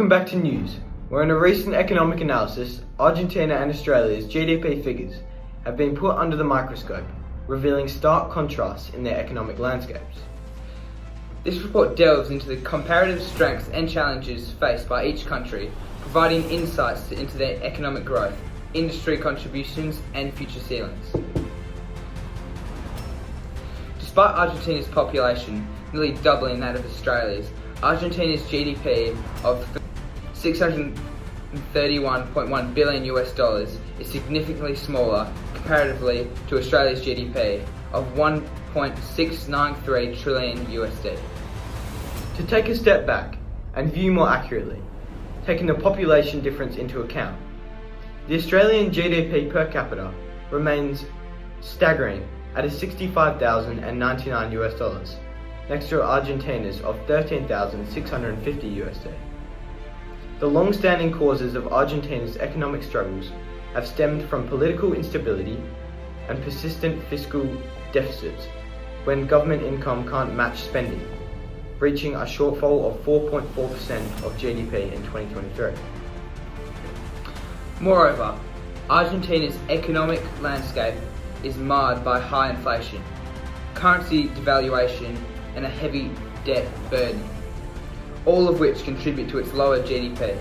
Welcome back to news, where in a recent economic analysis, Argentina and Australia's GDP figures have been put under the microscope, revealing stark contrasts in their economic landscapes. This report delves into the comparative strengths and challenges faced by each country, providing insights into their economic growth, industry contributions, and future ceilings. Despite Argentina's population nearly doubling that of Australia's, Argentina's GDP of $631.1 billion is significantly smaller comparatively to Australia's GDP of $1.693 trillion. To take a step back and view more accurately, taking the population difference into account, the Australian GDP per capita remains staggering at $65,099, next to Argentina's of $13,650. The long-standing causes of Argentina's economic struggles have stemmed from political instability and persistent fiscal deficits when government income can't match spending, reaching a shortfall of 4.4% of GDP in 2023. Moreover, Argentina's economic landscape is marred by high inflation, currency devaluation, and a heavy debt burden, all of which contribute to its lower GDP.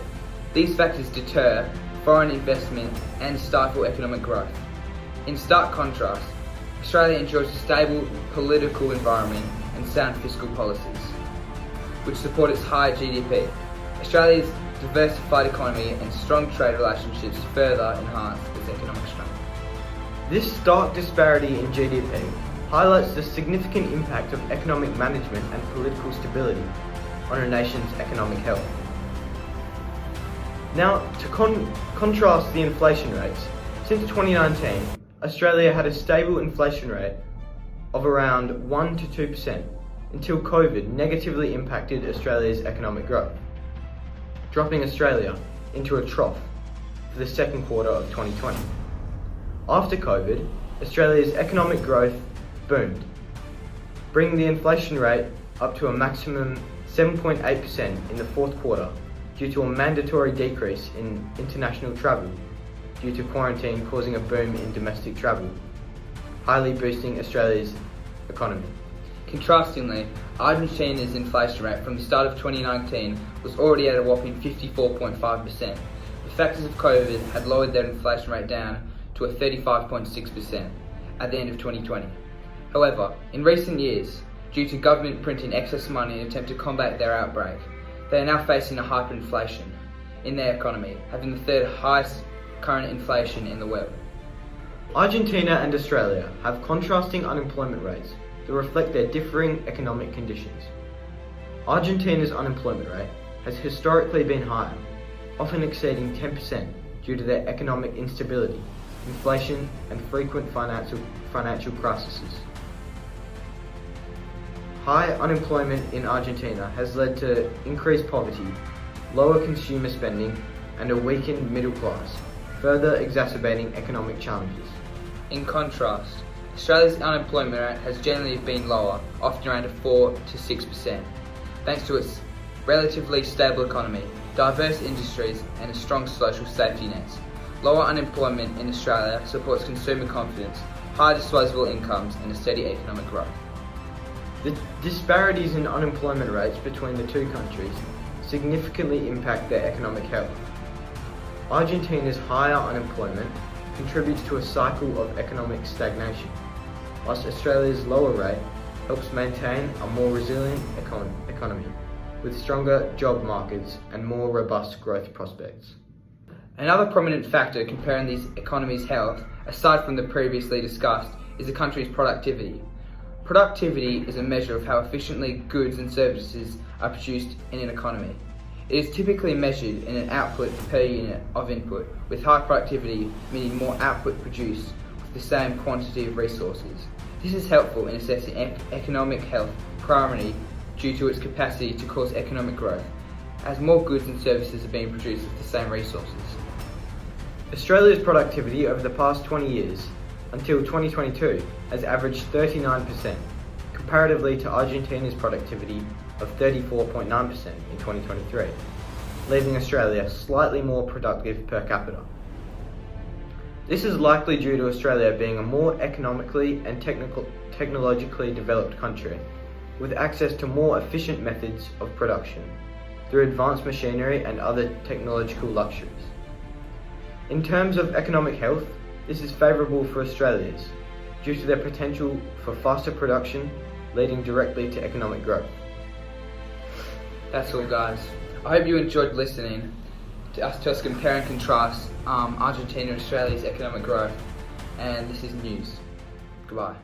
These factors deter foreign investment and stifle economic growth. In stark contrast, Australia enjoys a stable political environment and sound fiscal policies, which support its high GDP. Australia's diversified economy and strong trade relationships further enhance its economic strength. This stark disparity in GDP highlights the significant impact of economic management and political stability on a nation's economic health. Now, to contrast the inflation rates, since 2019, Australia had a stable inflation rate of around 1 to 2% until COVID negatively impacted Australia's economic growth, dropping Australia into a trough for the second quarter of 2020. After COVID, Australia's economic growth boomed, bringing the inflation rate up to a maximum 7.8% in the fourth quarter due to a mandatory decrease in international travel due to quarantine causing a boom in domestic travel, highly boosting Australia's economy. Contrastingly, Argentina's inflation rate from the start of 2019 was already at a whopping 54.5%. The factors of COVID had lowered their inflation rate down to a 35.6% at the end of 2020. However, in recent years, due to government printing excess money in an attempt to combat their outbreak, they are now facing a hyperinflation in their economy, having the third highest current inflation in the world. Argentina and Australia have contrasting unemployment rates that reflect their differing economic conditions. Argentina's unemployment rate has historically been higher, often exceeding 10% due to their economic instability, inflation, and frequent financial crises. High unemployment in Argentina has led to increased poverty, lower consumer spending, and a weakened middle class, further exacerbating economic challenges. In contrast, Australia's unemployment rate has generally been lower, often around 4 to 6%, thanks to its relatively stable economy, diverse industries, and a strong social safety nets. Lower unemployment in Australia supports consumer confidence, high disposable incomes, and a steady economic growth. The disparities in unemployment rates between the two countries significantly impact their economic health. Argentina's higher unemployment contributes to a cycle of economic stagnation, whilst Australia's lower rate helps maintain a more resilient economy with stronger job markets and more robust growth prospects. Another prominent factor comparing these economies' health, aside from the previously discussed, is the country's productivity. Productivity is a measure of how efficiently goods and services are produced in an economy. It is typically measured in an output per unit of input, with high productivity meaning more output produced with the same quantity of resources. This is helpful in assessing economic health primarily due to its capacity to cause economic growth, as more goods and services are being produced with the same resources. Australia's productivity over the past 20 years, until 2022, has averaged 39%, comparatively to Argentina's productivity of 34.9% in 2023. leaving Australia slightly more productive per capita. This is likely due to Australia being a more economically and technologically developed country, with access to more efficient methods of production through advanced machinery and other technological luxuries. In terms of economic health, this is favourable for Australians due to their potential for faster production, leading directly to economic growth. That's all, guys. I hope you enjoyed listening to us compare and contrast Argentina and Australia's economic growth. And this is news. Goodbye.